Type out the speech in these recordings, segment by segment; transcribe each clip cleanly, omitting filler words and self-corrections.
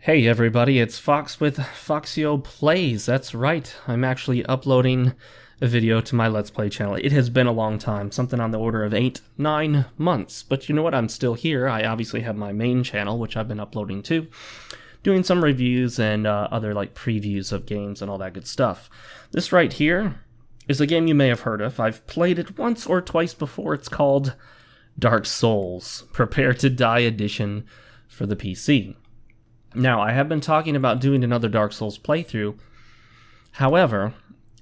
Hey everybody, it's Fox with Foxeo Plays. That's right, I'm actually uploading a video to my Let's Play channel. It has been a long time, something on the order of 8-9 months. But you know what, I'm still here. I obviously have my main channel, which I've been uploading to, doing some reviews and other like previews of games and all that good stuff. This right here is a game you may have heard of. I've played it once or twice before. It's called Dark Souls, Prepare to Die Edition for the PC. Now, I have been talking about doing another Dark Souls playthrough. However,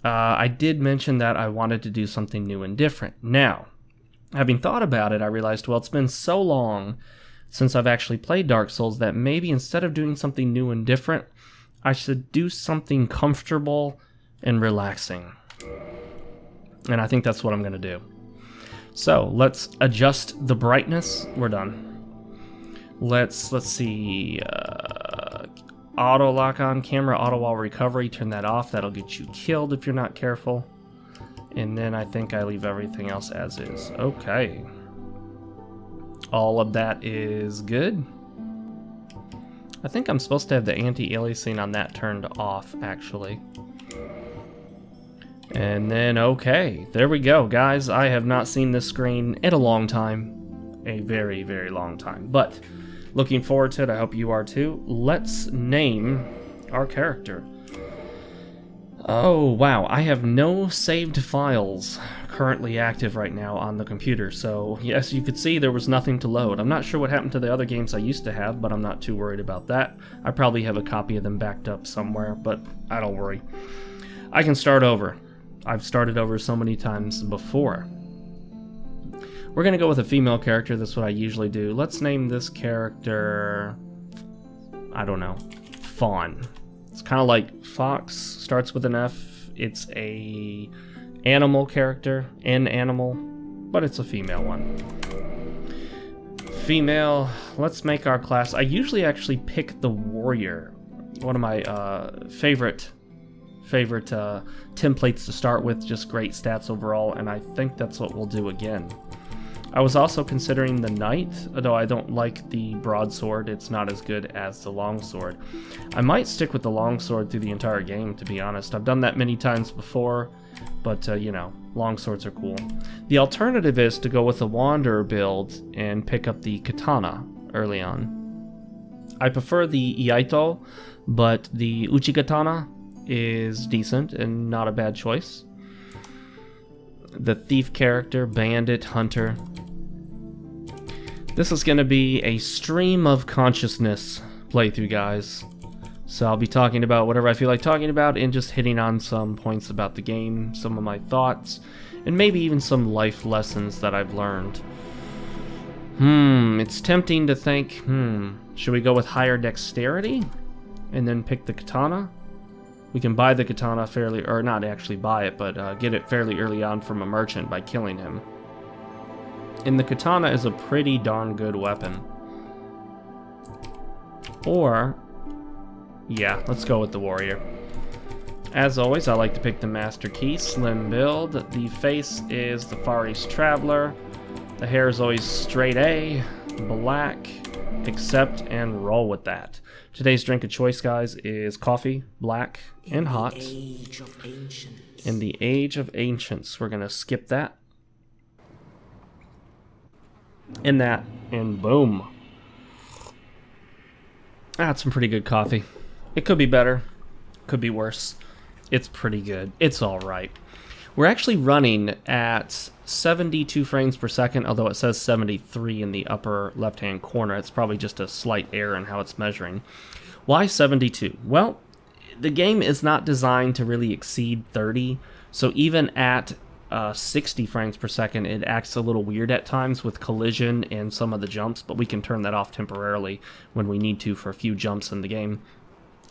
I did mention that I wanted to do something new and different. Now, having thought about it, I realized, well, it's been so long since I've actually played Dark Souls that maybe instead of doing something new and different, I should do something comfortable and relaxing. And I think that's what I'm going to do. So, let's adjust the brightness. We're done. Let's see, auto lock on camera, auto while recovery, turn that off. That'll get you killed if you're not careful. And then I think I leave everything else as is. Okay. All of that is good. I think I'm supposed to have the anti-aliasing on that turned off, actually. And then, okay, there we go, guys. I have not seen this screen in a long time. A very, very long time. But looking forward to it. I hope you are too. Let's name our character. Oh, wow. I have no saved files currently active right now on the computer. So, yes, you could see there was nothing to load. I'm not sure what happened to the other games I used to have, but I'm not too worried about that. I probably have a copy of them backed up somewhere, but I don't worry. I can start over. I've started over so many times before. We're going to go with a female character. That's what I usually do. Let's name this character, I don't know, Fawn. It's kind of like Fox, starts with an F. It's a animal character, an animal, but it's a female one. Female, let's make our class. I usually actually pick the warrior. One of my favorite templates to start with, just great stats overall, and I think that's what we'll do again. I was also considering the knight, although I don't like the broadsword. It's not as good as the longsword. I might stick with the longsword through the entire game, to be honest. I've done that many times before, but you know, longswords are cool. The alternative is to go with the wanderer build and pick up the katana early on. I prefer the iaito, but the uchikatana is decent and not a bad choice. The thief character, bandit, hunter. This is going to be a stream of consciousness playthrough, guys. So I'll be talking about whatever I feel like talking about and just hitting on some points about the game, some of my thoughts, and maybe even some life lessons that I've learned. It's tempting to think, should we go with higher dexterity and then pick the katana? We can buy the katana fairly, or not actually buy it, but get it fairly early on from a merchant by killing him. And the katana is a pretty darn good weapon. Or, yeah, let's go with the warrior. As always, I like to pick the master key, slim build. The face is the Far East Traveler. The hair is always straight A, black, accept and roll with that. Today's drink of choice, guys, is coffee, black and hot. In the Age of Ancients. We're going to skip that. And that, and boom. That's some pretty good coffee. It could be better, could be worse. It's pretty good. It's alright. We're actually running at 72 frames per second, although it says 73 in the upper left-hand corner. It's probably just a slight error in how it's measuring. Why 72? Well, the game is not designed to really exceed 30, so even at 60 frames per second, it acts a little weird at times with collision and some of the jumps, but we can turn that off temporarily when we need to for a few jumps in the game.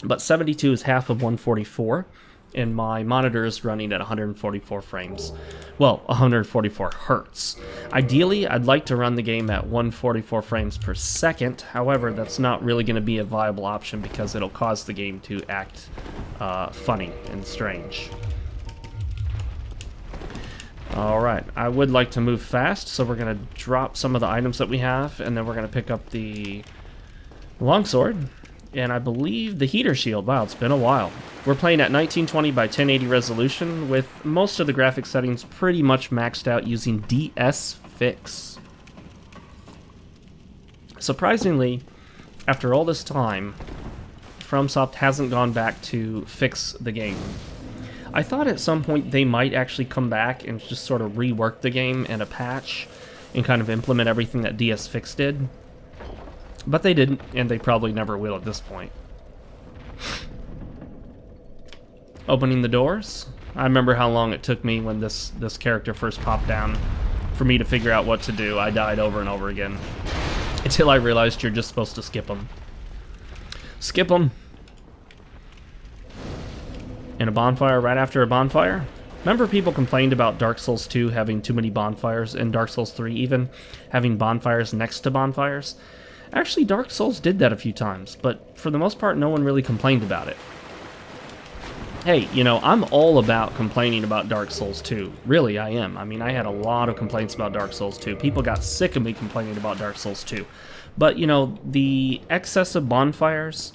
But 72 is half of 144. And my monitor is running at 144 frames. Well, 144 hertz. Ideally, I'd like to run the game at 144 frames per second. However, that's not really going to be a viable option because it'll cause the game to act funny and strange. Alright, I would like to move fast, so we're going to drop some of the items that we have, and then we're going to pick up the longsword. and I believe the heater shield. Wow, it's been a while. We're playing at 1920 by 1080 resolution with most of the graphic settings pretty much maxed out using DS Fix. Surprisingly, after all this time, FromSoft hasn't gone back to fix the game. I thought at some point they might actually come back and just sort of rework the game in a patch and kind of implement everything that DS Fix did. But they didn't, and they probably never will at this point. Opening the doors. I remember how long it took me when this character first popped down for me to figure out what to do. I died over and over again until I realized you're just supposed to skip them. Skip them. And a bonfire right after a bonfire. Remember people complained about Dark Souls 2 having too many bonfires, and Dark Souls 3 even having bonfires next to bonfires? Actually, Dark Souls did that a few times, but for the most part, no one really complained about it. Hey, you know, I'm all about complaining about Dark Souls 2. Really, I am. I mean, I had a lot of complaints about Dark Souls 2. People got sick of me complaining about Dark Souls 2. But, you know, the excessive bonfires,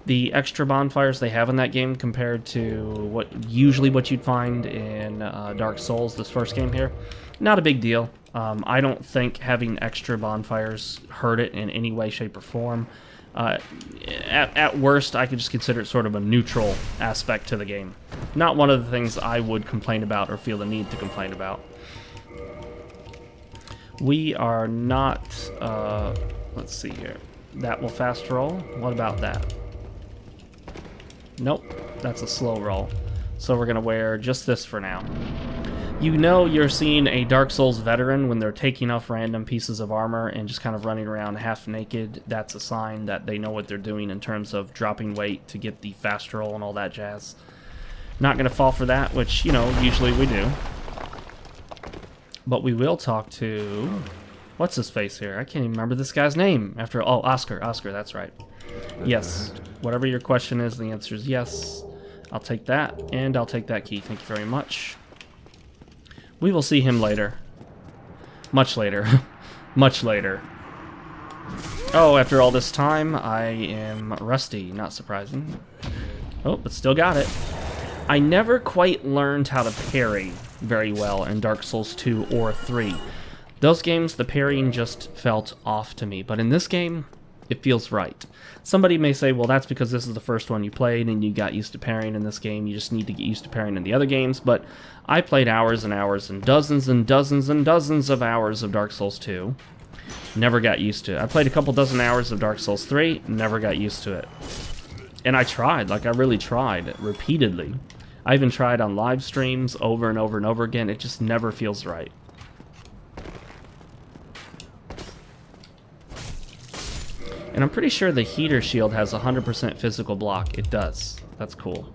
the extra bonfires they have in that game compared to what you'd find in Dark Souls, this first game here, not a big deal. I don't think having extra bonfires hurt it in any way, shape, or form. At worst, I could just consider it sort of a neutral aspect to the game. Not one of the things I would complain about or feel the need to complain about. We are not... let's see here. That will fast roll. What about that? Nope, that's a slow roll. So we're going to wear just this for now. You know you're seeing a Dark Souls veteran when they're taking off random pieces of armor and just kind of running around half naked. That's a sign that they know what they're doing in terms of dropping weight to get the fast roll and all that jazz. Not going to fall for that, which, you know, usually we do. But we will talk to... What's his face here? I can't even remember this guy's name. Oh, Oscar. Oscar, that's right. Yes. Whatever your question is, the answer is yes. I'll take that, and I'll take that key. Thank you very much. We will see him later. Much later. Much later. Oh, after all this time, I am rusty. Not surprising. Oh, but still got it. I never quite learned how to parry very well in Dark Souls 2 or 3. Those games, the parrying just felt off to me. But in this game, it feels right. Somebody may say, well, that's because this is the first one you played and you got used to parrying in this game. You just need to get used to parrying in the other games. But I played hours and hours and dozens and dozens and dozens of hours of Dark Souls 2. Never got used to it. I played a couple dozen hours of Dark Souls 3. Never got used to it. And I tried. Like, I really tried repeatedly. I even tried on live streams over and over and over again. It just never feels right. And I'm pretty sure the heater shield has 100% physical block. It does. That's cool.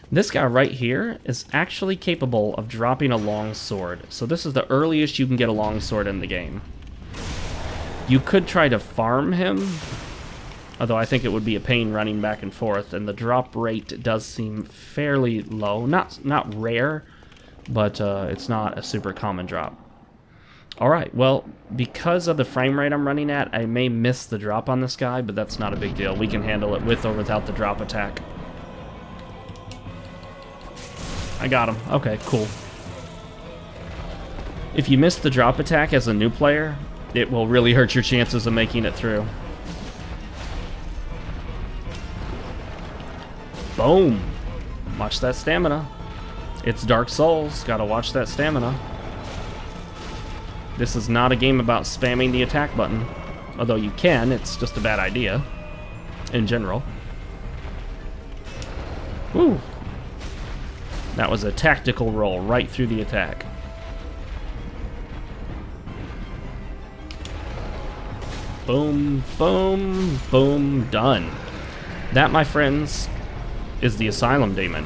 This guy right here is actually capable of dropping a long sword. So this is the earliest you can get a long sword in the game. You could try to farm him, although I think it would be a pain running back and forth, and the drop rate does seem fairly low. Not rare, but it's not a super common drop. Alright, well, because of the frame rate I'm running at, I may miss the drop on this guy, but that's not a big deal. We can handle it with or without the drop attack. I got him. Okay, cool. If you miss the drop attack as a new player, it will really hurt your chances of making it through. Boom! Watch that stamina. It's Dark Souls. Gotta watch that stamina. This is not a game about spamming the attack button. Although you can, it's just a bad idea. In general. Woo! That was a tactical roll right through the attack. Boom, boom, boom, done. That, my friends, is the Asylum Demon.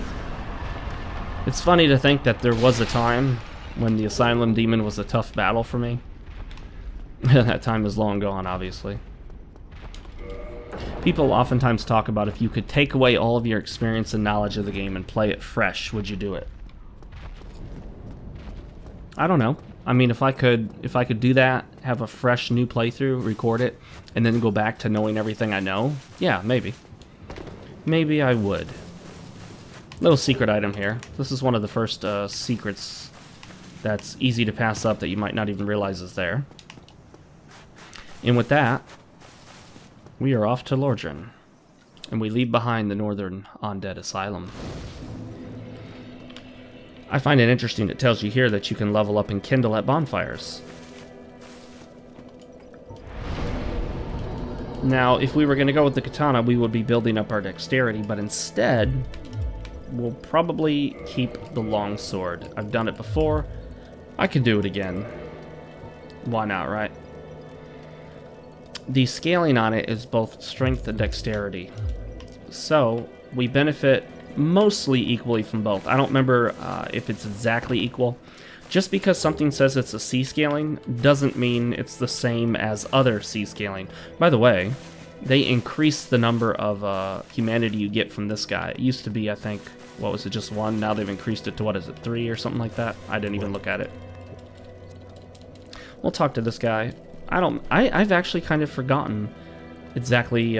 It's funny to think that there was a time when the Asylum Demon was a tough battle for me. That time is long gone, obviously. People oftentimes talk about if you could take away all of your experience and knowledge of the game and play it fresh, would you do it? I don't know. I mean, if I could do that, have a fresh new playthrough, record it, and then go back to knowing everything I know, yeah, maybe. Maybe I would. Little secret item here. This is one of the first secrets that's easy to pass up that you might not even realize is there. And with that, we are off to Lordran. And we leave behind the Northern Undead Asylum. I find it interesting it tells you here that you can level up and kindle at bonfires. Now, if we were going to go with the katana, we would be building up our dexterity, but instead, we'll probably keep the longsword. I've done it before. I could do it again. Why not, right? The scaling on it is both strength and dexterity. So, we benefit mostly equally from both. I don't remember if it's exactly equal. Just because something says it's a C scaling doesn't mean it's the same as other C scaling. By the way, they increased the number of humanity you get from this guy. It used to be, I think, what was it, just 1? Now they've increased it to, what is it, 3 or something like that? I didn't even look at it. We'll talk to this guy. I've actually kind of forgotten exactly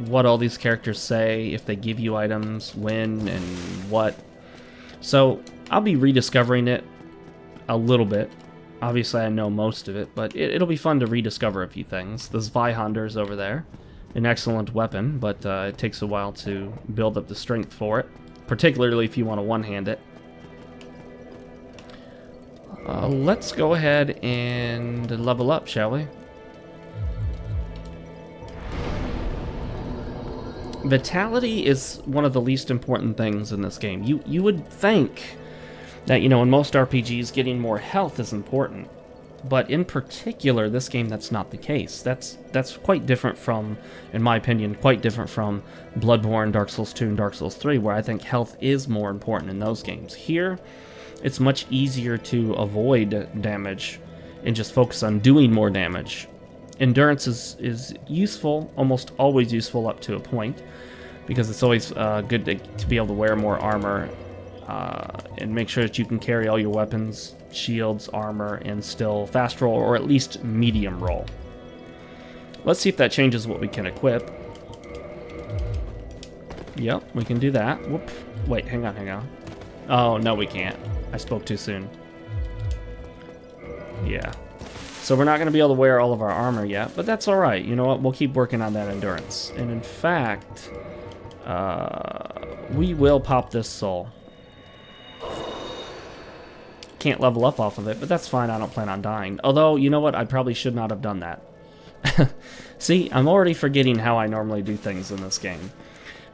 what all these characters say, if they give you items, when, and what. So, I'll be rediscovering it a little bit. Obviously, I know most of it, but it'll be fun to rediscover a few things. The Zweihander's over there. An excellent weapon, but it takes a while to build up the strength for it, particularly if you want to one-hand it. Let's go ahead and level up, shall we? Vitality is one of the least important things in this game. You would think that, you know, in most RPGs, getting more health is important. But in particular, this game, that's not the case. That's quite different from, in my opinion, quite different from Bloodborne, Dark Souls 2, and Dark Souls 3, where I think health is more important in those games. Here, it's much easier to avoid damage and just focus on doing more damage. Endurance is useful, almost always useful up to a point, because it's always good to be able to wear more armor and make sure that you can carry all your weapons, shields, armor, and still fast roll, or at least medium roll. Let's see if that changes what we can equip. Yep, we can do that. Whoop. Wait, hang on. Oh, no, we can't. I spoke too soon. Yeah. So we're not going to be able to wear all of our armor yet, but that's alright. You know what? We'll keep working on that endurance. And in fact, we will pop this soul. Can't level up off of it, but that's fine. I don't plan on dying. Although, you know what? I probably should not have done that. See, I'm already forgetting how I normally do things in this game.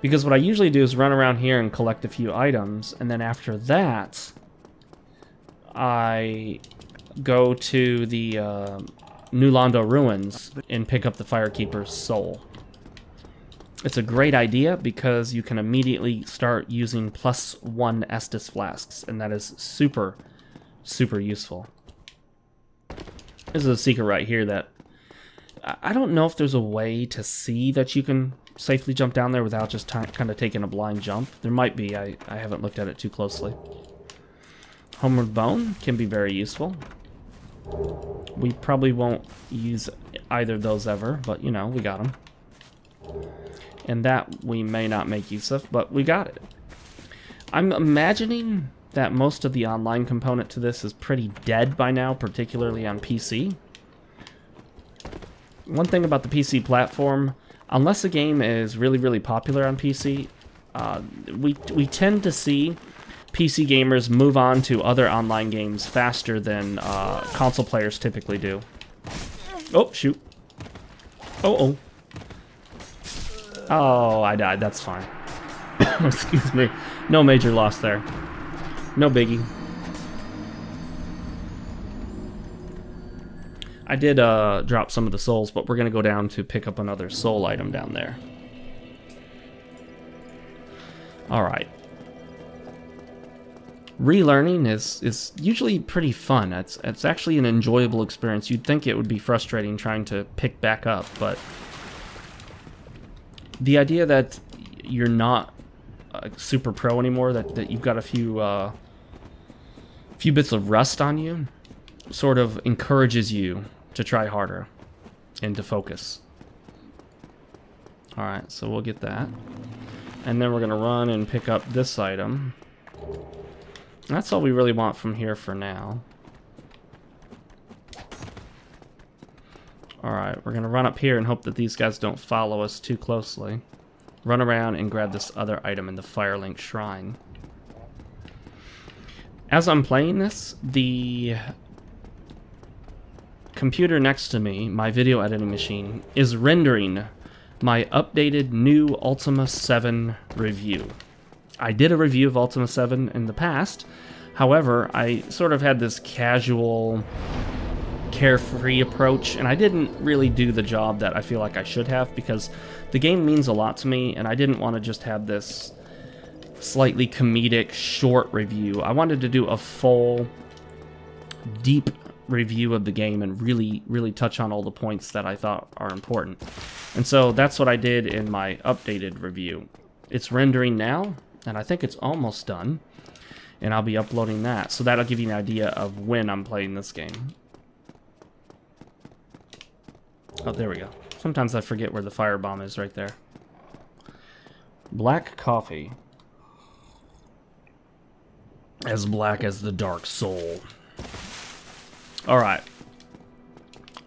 Because what I usually do is run around here and collect a few items, and then after that, I go to the New Londo Ruins and pick up the Firekeeper's soul. It's a great idea because you can immediately start using +1 Estus flasks, and that is super, super useful. This is a secret right here that I don't know if there's a way to see that you can safely jump down there without just kind of taking a blind jump. There might be. I haven't looked at it too closely. Homeward Bone can be very useful. We probably won't use either of those ever, but, you know, we got them. And that we may not make use of, but we got it. I'm imagining that most of the online component to this is pretty dead by now, particularly on PC. One thing about the PC platform, unless a game is really, really popular on PC, we tend to see PC gamers move on to other online games faster than console players typically do. Oh, shoot. Oh. Oh, I died. That's fine. Excuse me. No major loss there. No biggie. I did drop some of the souls, but we're going to go down to pick up another soul item down there. Alright. Relearning is usually pretty fun. It's actually an enjoyable experience. You'd think it would be frustrating trying to pick back up, but the idea that you're not super pro anymore, that you've got a few few bits of rust on you sort of encourages you to try harder and to focus. Alright, so we'll get that. And then we're going to run and pick up this item. That's all we really want from here for now. Alright, we're going to run up here and hope that these guys don't follow us too closely. Run around and grab this other item in the Firelink Shrine. As I'm playing this, the computer next to me, my video editing machine, is rendering my updated new Ultima 7 review. I did a review of Ultima 7 in the past. However, I sort of had this casual, carefree approach, and I didn't really do the job that I feel like I should have, because the game means a lot to me, and I didn't want to just have this slightly comedic, short review. I wanted to do a full, deep review of the game and really touch on all the points that I thought are important. And so that's what I did in my updated review. It's rendering now, and I think it's almost done, and I'll be uploading that. So that'll give you an idea of when I'm playing this game. Oh, there we go. Sometimes I forget where the firebomb is right there. Black coffee. As black as the dark soul. Alright.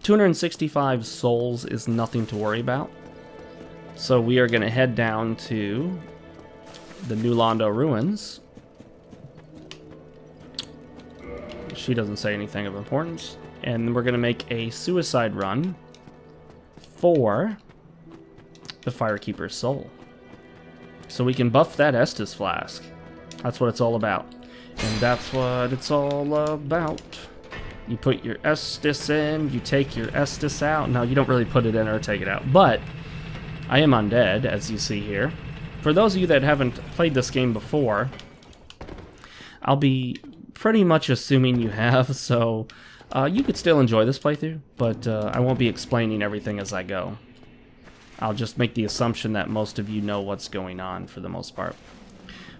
265 souls is nothing to worry about. So we are going to head down to the New Londo ruins. She doesn't say anything of importance. And we're going to make a suicide run for the Firekeeper's soul. So we can buff that Estus flask. That's what it's all about. And that's what it's all about. You put your Estus in, you take your Estus out. No, you don't really put it in or take it out. But I am undead, as you see here. For those of you that haven't played this game before, I'll be pretty much assuming you have, so you could still enjoy this playthrough, but I won't be explaining everything as I go. I'll just make the assumption that most of you know what's going on for the most part.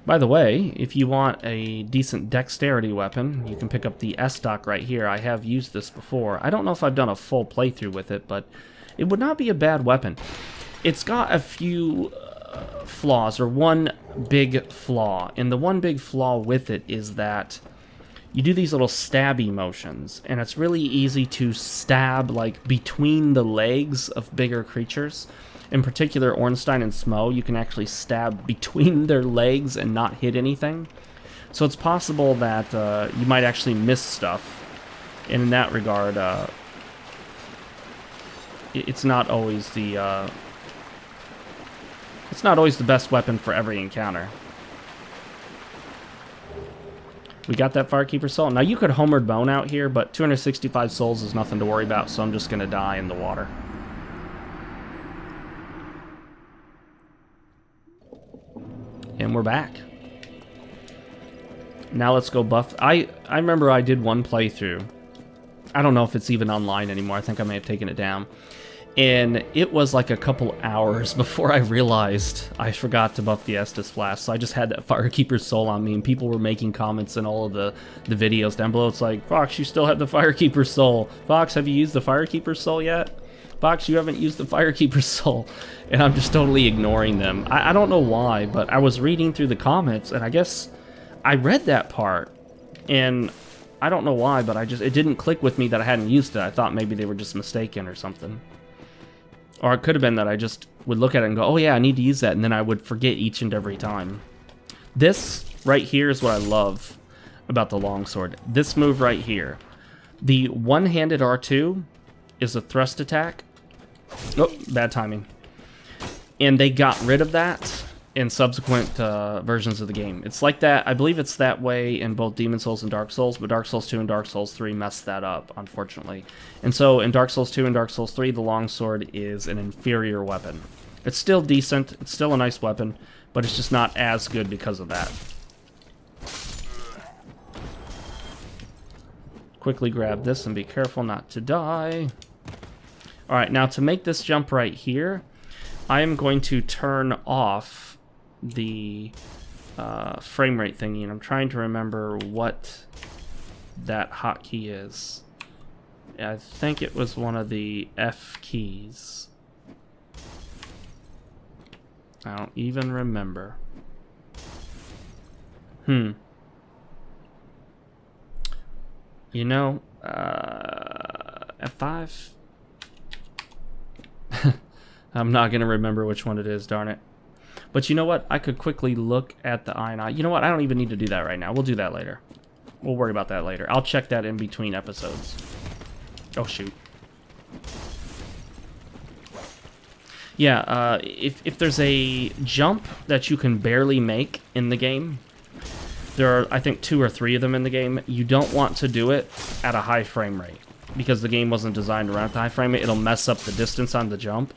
By the way, if you want a decent dexterity weapon, you can pick up the S-Stock right here. I have used this before. I don't know if I've done a full playthrough with it, but it would not be a bad weapon. It's got a few flaws, or one big flaw, and the one big flaw with it is that you do these little stabby motions, and it's really easy to stab like between the legs of bigger creatures. In particular, Ornstein and Smo, you can actually stab between their legs and not hit anything. So it's possible that you might actually miss stuff. And in that regard, it's not always the best weapon for every encounter. We got that Firekeeper soul. Now you could Homeward Bone out here, but 265 souls is nothing to worry about, so I'm just going to die in the water. And we're back. Now let's go buff. I remember I did one playthrough. I don't know if it's even online anymore. I think I may have taken it down. And it was like a couple hours before I realized I forgot to buff the Estus Flask. So I just had that Firekeeper soul on me, and people were making comments in all of the videos down below. It's like, Fox, you still have the Firekeeper soul. Fox, have you used the Firekeeper soul yet? Fox, you haven't used the Firekeeper soul. And I'm just totally ignoring them. I don't know why, but I was reading through the comments, and I guess I read that part. And I don't know why, but it didn't click with me that I hadn't used it. I thought maybe they were just mistaken or something. Or it could have been that I just would look at it and go, oh yeah, I need to use that, and then I would forget each and every time. This right here is what I love about the longsword. This move right here. The one-handed R2 is a thrust attack. Oh, bad timing. And they got rid of that in subsequent versions of the game. It's like that. I believe it's that way in both Demon Souls and Dark Souls, but Dark Souls 2 and Dark Souls 3 messed that up, unfortunately. And so in Dark Souls 2 and Dark Souls 3, the longsword is an inferior weapon. It's still decent, it's still a nice weapon, but it's just not as good because of that. Quickly grab this and be careful not to die. Alright, now to make this jump right here, I am going to turn off the frame rate thingy, and I'm trying to remember what that hotkey is. I think it was one of the F keys. I don't even remember. You know, F5? I'm not going to remember which one it is, darn it. But you know what? I could quickly look at the INI. You know what? I don't even need to do that right now. We'll do that later. We'll worry about that later. I'll check that in between episodes. Oh, shoot. Yeah, if there's a jump that you can barely make in the game, there are, I think, 2 or 3 of them in the game, you don't want to do it at a high frame rate, because the game wasn't designed around the high frame rate. It'll mess up the distance on the jump,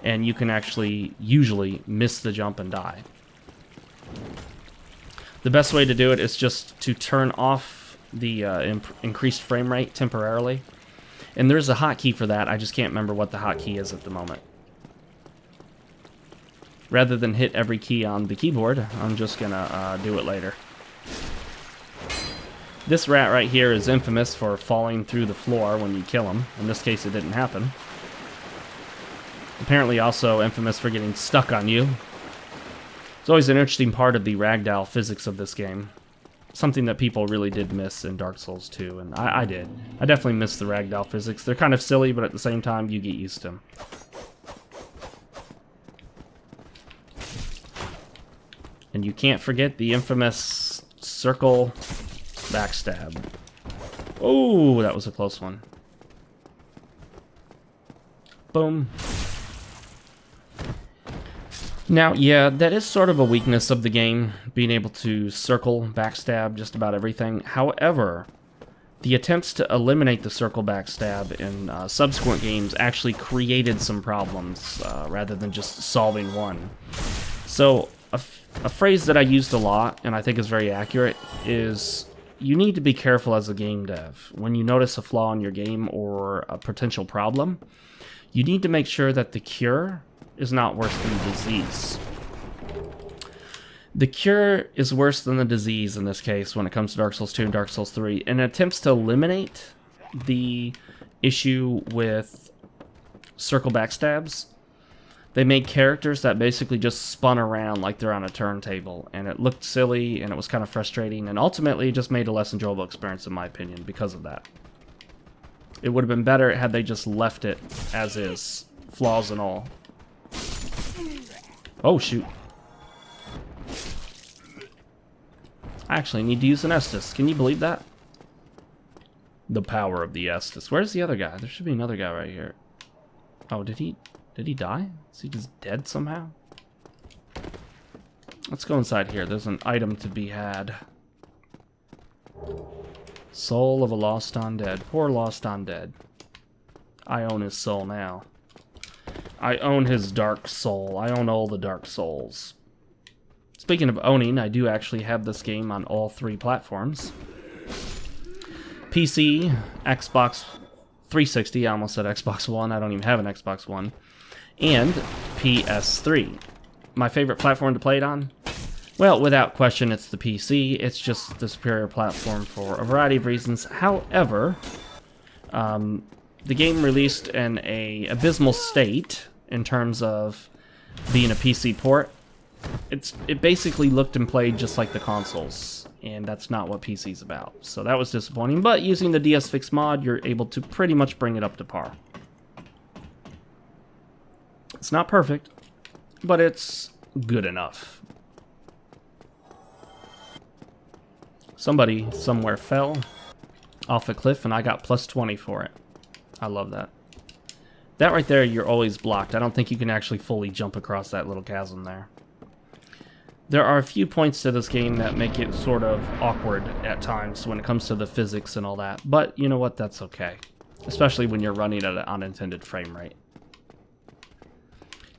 and you can actually usually miss the jump and die. The best way to do it is just to turn off the increased frame rate temporarily. And there's a hotkey for that. I just can't remember what the hotkey is at the moment. Rather than hit every key on the keyboard, I'm just gonna do it later. This rat right here is infamous for falling through the floor when you kill him. In this case, it didn't happen. Apparently also infamous for getting stuck on you. It's always an interesting part of the ragdoll physics of this game. Something that people really did miss in Dark Souls 2, and I did. I definitely missed the ragdoll physics. They're kind of silly, but at the same time, you get used to them. And you can't forget the infamous circle backstab. Oh, that was a close one. Boom. Now, yeah, that is sort of a weakness of the game, being able to circle backstab just about everything. However, the attempts to eliminate the circle backstab in subsequent games actually created some problems, rather than just solving one. So, a phrase that I used a lot, and I think is very accurate, is you need to be careful as a game dev. When you notice a flaw in your game or a potential problem, you need to make sure that the cure is not worse than the disease. The cure is worse than the disease in this case when it comes to Dark Souls 2 and Dark Souls 3, and attempts to eliminate the issue with circle backstabs. They made characters that basically just spun around like they're on a turntable, and it looked silly, and it was kind of frustrating, and ultimately it just made a less enjoyable experience in my opinion because of that. It would have been better had they just left it as is, flaws and all. Oh, shoot. I actually need to use an Estus. Can you believe that? The power of the Estus. Where's the other guy? There should be another guy right here. Oh, did he die? Is he just dead somehow? Let's go inside here. There's an item to be had. Soul of a lost undead. Poor lost undead. I own his soul now. I own his dark soul. I own all the Dark Souls. Speaking of owning, I do actually have this game on all 3 platforms. PC, Xbox 360, I almost said Xbox One, I don't even have an Xbox One, and PS3. My favorite platform to play it on? Well, without question, it's the PC. It's just the superior platform for a variety of reasons. However, the game released in an abysmal state in terms of being a PC port. It basically looked and played just like the consoles, and that's not what PC's about. So that was disappointing, but using the DS Fix mod, you're able to pretty much bring it up to par. It's not perfect, but it's good enough. Somebody somewhere fell off a cliff, and I got plus 20 for it. I love that. That right there, you're always blocked. I don't think you can actually fully jump across that little chasm there. There are a few points to this game that make it sort of awkward at times when it comes to the physics and all that, but you know what, that's okay. Especially when you're running at an unintended frame rate.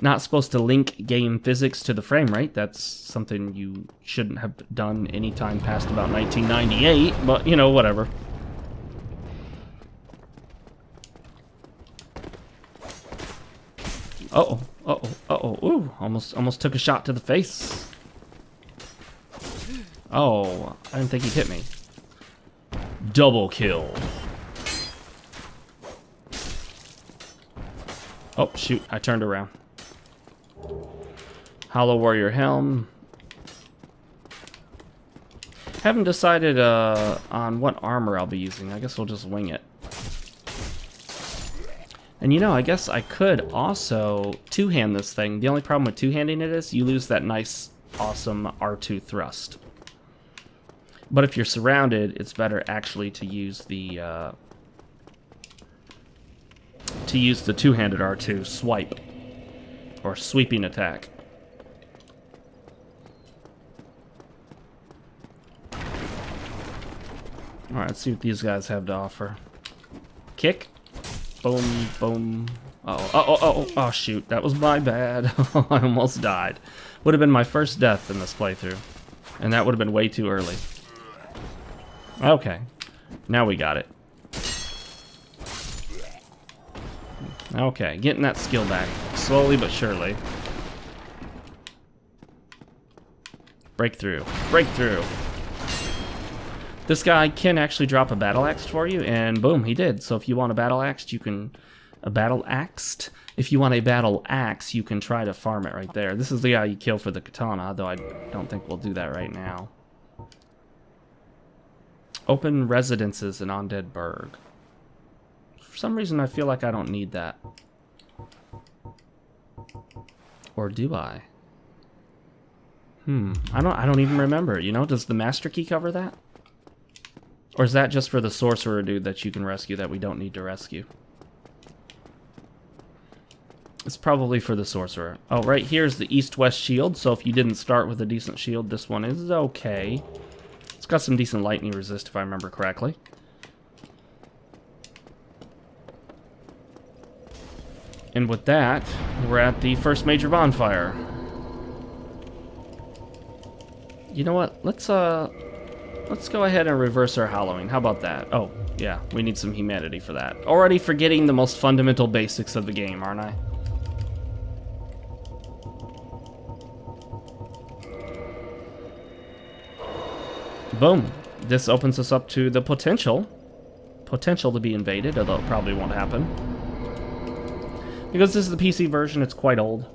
Not supposed to link game physics to the frame rate. That's something you shouldn't have done any time past about 1998, but you know, whatever. Uh-oh, uh-oh, uh-oh, ooh, almost took a shot to the face. Oh, I didn't think he'd hit me. Double kill. Oh, shoot. I turned around. Hollow Warrior Helm. Haven't decided on what armor I'll be using. I guess we'll just wing it. And you know, I guess I could also two-hand this thing. The only problem with two-handing it is you lose that nice, awesome R2 thrust. But if you're surrounded, it's better actually to use the two-handed R2 swipe or sweeping attack. All right, let's see what these guys have to offer. Kick. Boom, boom. Oh, shoot. That was my bad. I almost died. Would have been my first death in this playthrough. And that would have been way too early. Okay. Now we got it. Okay, getting that skill back. Slowly but surely. Breakthrough. Breakthrough. This guy can actually drop a battle axe for you, and boom, he did. So if you want a battle axe, you can... If you want a battle axe, you can try to farm it right there. This is the guy you kill for the katana, though I don't think we'll do that right now. Open residences in Undead Burg. For some reason, I feel like I don't need that. Or do I? I don't even remember. You know, does the Master Key cover that? Or is that just for the sorcerer dude that you can rescue that we don't need to rescue? It's probably for the sorcerer. Oh, right here's the east-west shield, so if you didn't start with a decent shield, this one is okay. It's got some decent lightning resist, if I remember correctly. And with that, we're at the first major bonfire. You know what? Let's go ahead and reverse our hollowing. How about that? Oh, yeah, we need some humanity for that. Already forgetting the most fundamental basics of the game, aren't I? Boom. This opens us up to the potential to be invaded, although it probably won't happen. Because this is the PC version, it's quite old.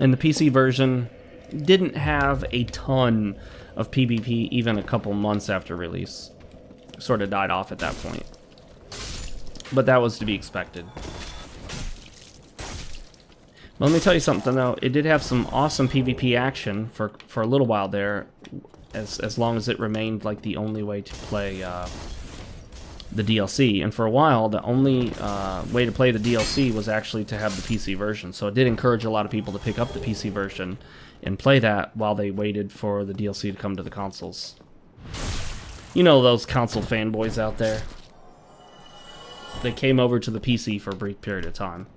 And the PC version didn't have a ton of PvP even a couple months after release. Sort of died off at that point. But that was to be expected. Let me tell you something though, it did have some awesome PvP action for a little while there, as long as it remained like the only way to play the DLC. And for a while, the only way to play the DLC was actually to have the PC version. So it did encourage a lot of people to pick up the PC version and play that while they waited for the DLC to come to the consoles. You know those console fanboys out there. They came over to the PC for a brief period of time.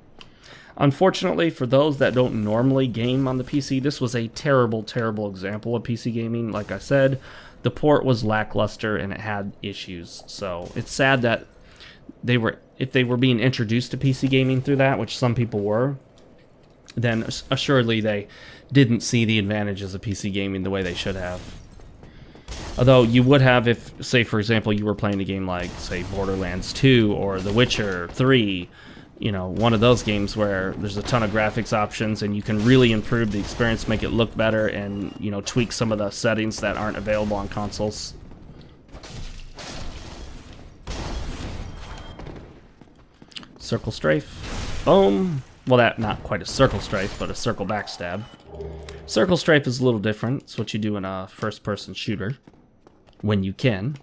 Unfortunately, for those that don't normally game on the PC, this was a terrible, terrible example of PC gaming. Like I said, the port was lackluster and it had issues. So it's sad that if they were being introduced to PC gaming through that, which some people were, then assuredly they didn't see the advantages of PC gaming the way they should have. Although you would have if, say, for example, you were playing a game like, say, Borderlands 2 or The Witcher 3, you know, one of those games where there's a ton of graphics options and you can really improve the experience, make it look better, and, you know, tweak some of the settings that aren't available on consoles. Circle strafe. Boom. Well, that not quite a circle strafe, but a circle backstab. Circle strafe is a little different. It's what you do in a first-person shooter when you can.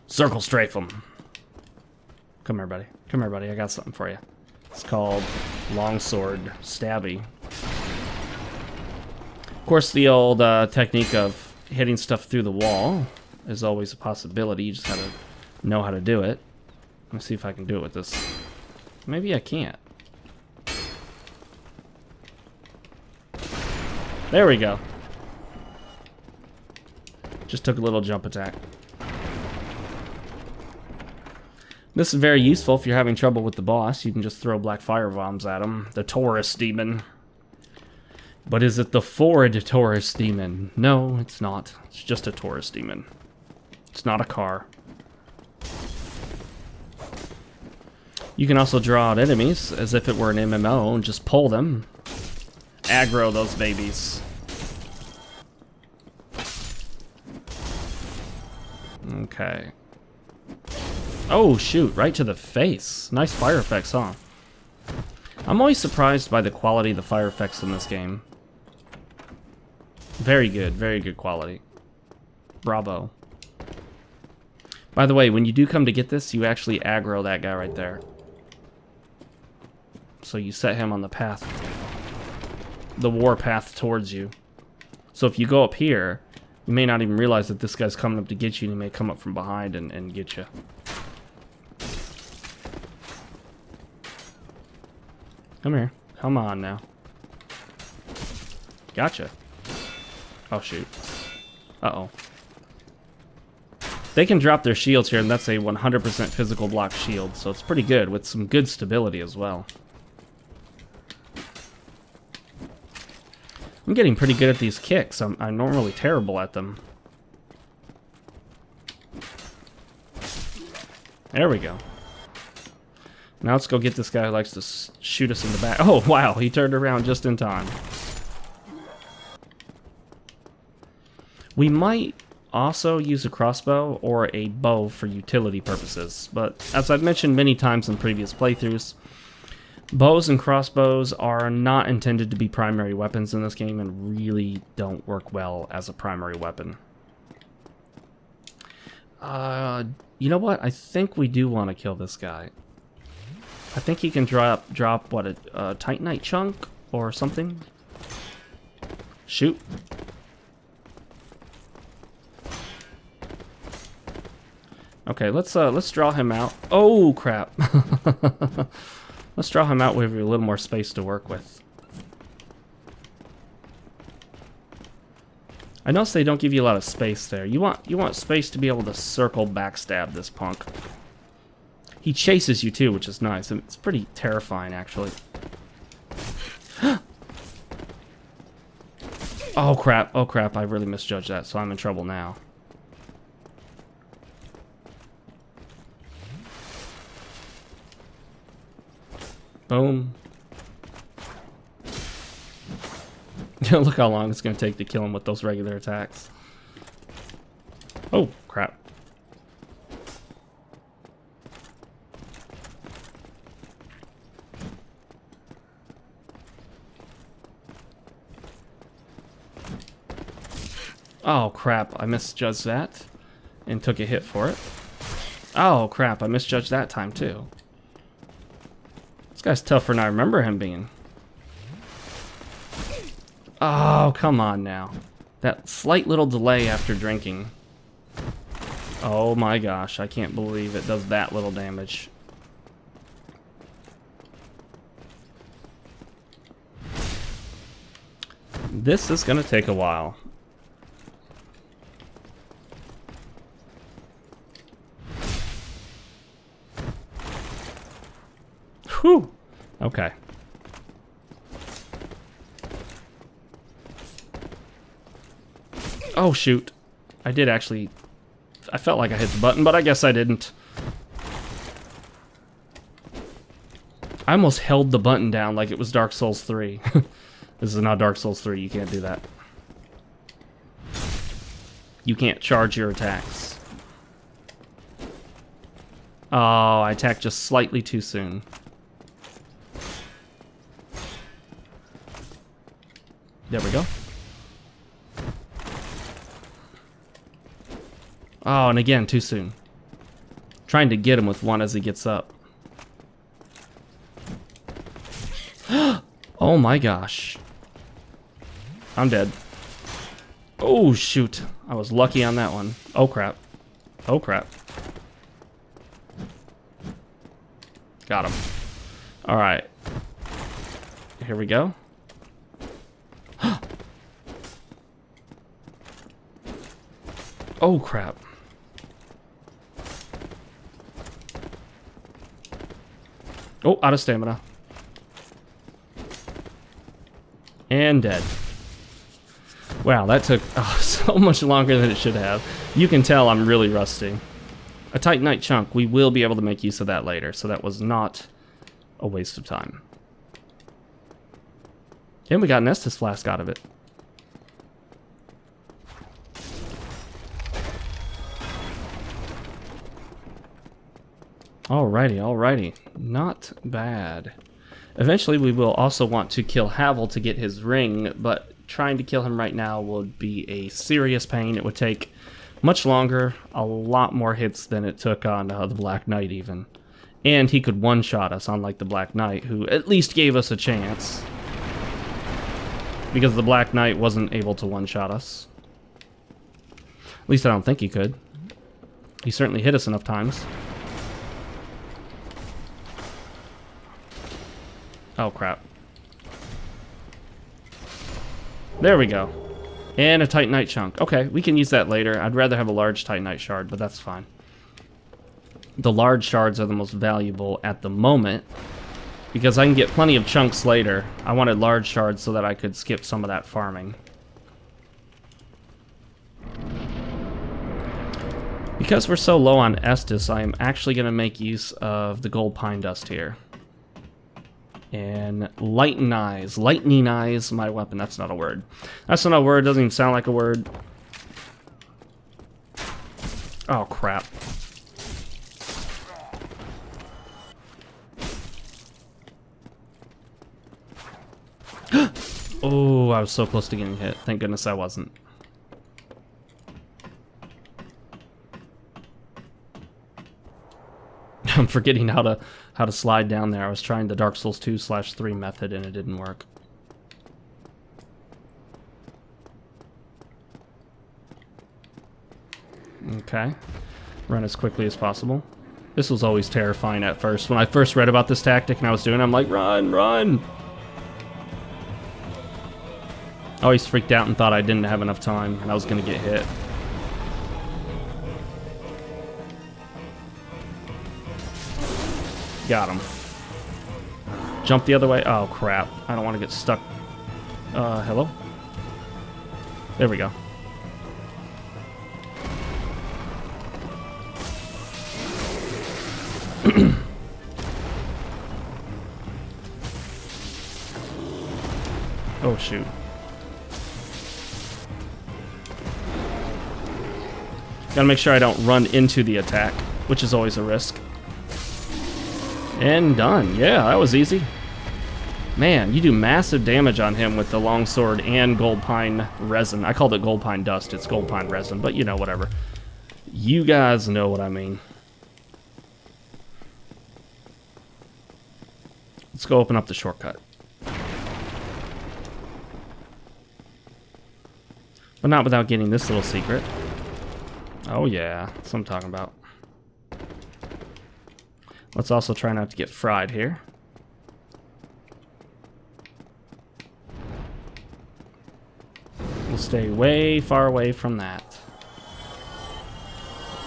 Circle strafe them. Come here, buddy. Come here, buddy. I got something for you. It's called longsword stabby. Of course, the old technique of hitting stuff through the wall is always a possibility. You just gotta know how to do it. Let me see if I can do it with this. Maybe I can't. There we go. Just took a little jump attack. This is very useful if you're having trouble with the boss. You can just throw black fire bombs at him. The Taurus demon. But is it the Ford Taurus demon? No, it's not. It's just a Taurus demon. It's not a car. You can also draw out enemies as if it were an MMO and just pull them. Aggro those babies. Okay. Oh, shoot, right to the face. Nice fire effects, huh? I'm always surprised by the quality of the fire effects in this game. Very good quality. Bravo. By the way, when you do come to get this, you actually aggro that guy right there. So you set him on the path, the war path towards you. So if you go up here, you may not even realize that this guy's coming up to get you, and he may come up from behind and get you. Come here. Come on now. Gotcha. Oh, shoot. Uh-oh. They can drop their shields here, and that's a 100% physical block shield, so it's pretty good, with some good stability as well. I'm getting pretty good at these kicks. I'm normally terrible at them. There we go. Now let's go get this guy who likes to shoot us in the back. Oh, wow, he turned around just in time. We might also use a crossbow or a bow for utility purposes, but as I've mentioned many times in previous playthroughs, bows and crossbows are not intended to be primary weapons in this game and really don't work well as a primary weapon. You know what? I think we do want to kill this guy. I think he can drop what, a Titanite chunk or something? Shoot. Okay, let's draw him out. Oh, crap. Let's draw him out with a little more space to work with. I notice they don't give you a lot of space there. You want space to be able to circle backstab this punk. He chases you too, which is nice. It's pretty terrifying, actually. Oh crap, oh crap, I really misjudged that, so I'm in trouble now. Boom. Look how long it's going to take to kill him with those regular attacks. Oh, crap. Oh, crap. I misjudged that and took a hit for it. Oh, crap. I misjudged that time, too. This guy's tougher than I remember him being. Oh, come on now. That slight little delay after drinking. Oh my gosh, I can't believe it does that little damage. This is gonna take a while. Whew. Okay. Oh, shoot. I did actually... I felt like I hit the button, but I guess I didn't. I almost held the button down like it was Dark Souls 3. This is not Dark Souls 3. You can't do that. You can't charge your attacks. Oh, I attacked just slightly too soon. There we go. Oh, and again, too soon. Trying to get him with one as he gets up. Oh my gosh. I'm dead. Oh, shoot. I was lucky on that one. Oh, crap. Oh, crap. Got him. Alright. Here we go. Oh, crap. Oh, out of stamina. And dead. Wow, that took so much longer than it should have. You can tell I'm really rusty. A Titanite chunk. We will be able to make use of that later, so that was not a waste of time. And we got an Estus flask out of it. Alrighty, alrighty. Not bad. Eventually we will also want to kill Havel to get his ring, but trying to kill him right now would be a serious pain. It would take much longer, a lot more hits than it took on the Black Knight even. And he could one-shot us, unlike the Black Knight, who at least gave us a chance. Because the Black Knight wasn't able to one-shot us. At least I don't think he could. He certainly hit us enough times. Oh, crap. There we go. And a Titanite chunk. Okay, we can use that later. I'd rather have a large Titanite shard, but that's fine. The large shards are the most valuable at the moment, because I can get plenty of chunks later. I wanted large shards so that I could skip some of that farming. Because we're so low on Estus, I am actually going to make use of the gold pine dust here. And lightning-eyes my weapon. That's not a word. That's not a word. Doesn't even sound like a word. Oh, crap. Oh, I was so close to getting hit. Thank goodness I wasn't. I'm forgetting how to slide down there. I was trying the Dark Souls 2/3 method and it didn't work. Okay. Run as quickly as possible. This was always terrifying at first. When I first read about this tactic and I was doing it, I'm like, run, run! I always freaked out and thought I didn't have enough time and I was going to get hit. Got him. Jump the other way. Oh, crap. I don't want to get stuck. Hello? There we go. Oh, shoot. Gotta make sure I don't run into the attack, which is always a risk. And done. Yeah, that was easy. Man, you do massive damage on him with the longsword and gold pine resin. I called it gold pine dust. It's gold pine resin, but you know, whatever. You guys know what I mean. Let's go open up the shortcut. But not without getting this little secret. Oh yeah, that's what I'm talking about. Let's also try not to get fried here. We'll stay way far away from that.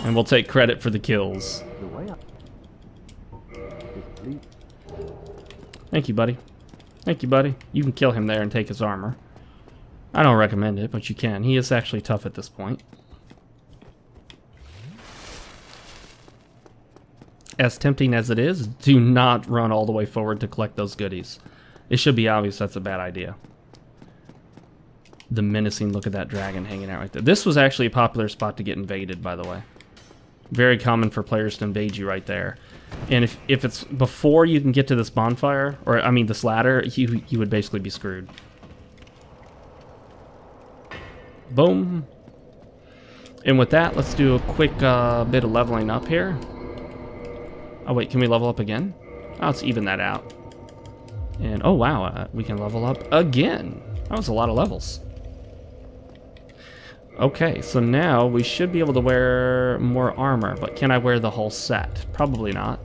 And we'll take credit for the kills. Thank you, buddy. Thank you, buddy. You can kill him there and take his armor. I don't recommend it, but you can. He is actually tough at this point. As tempting as it is, do not run all the way forward to collect those goodies. It should be obvious that's a bad idea. The menacing look of that dragon hanging out right there. This was actually a popular spot to get invaded, by the way. Very common for players to invade you right there. And if it's before you can get to this bonfire, or I mean this ladder, you would basically be screwed. Boom. And with that, let's do a quick bit of leveling up here. Oh wait, can we level up again? Oh, let's even that out. And oh wow, we can level up again. That was a lot of levels. Okay, so now we should be able to wear more armor, but can I wear the whole set? Probably not.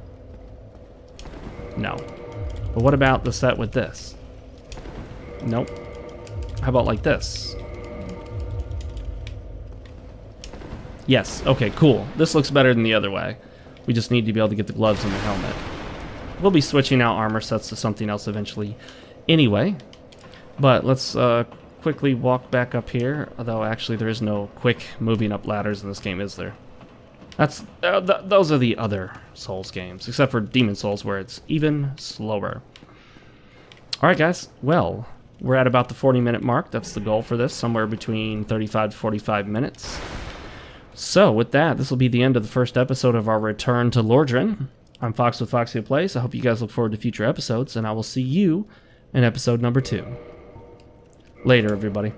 No. But what about the set with this? Nope. How about like this? Yes, okay, cool. This looks better than the other way. We just need to be able to get the gloves and the helmet. We'll be switching out armor sets to something else eventually anyway. But let's quickly walk back up here, although actually there is no quick moving up ladders in this game, is there? That's those are the other Souls games, except for Demon Souls, where it's even slower. Alright guys, well, we're at about the 40-minute mark. That's the goal for this, somewhere between 35 to 45 minutes. So with that, this will be the end of the first episode of our return to Lordran. I'm Fox with Foxeo Plays. I hope you guys look forward to future episodes, and I will see you in episode number 2. Later, everybody.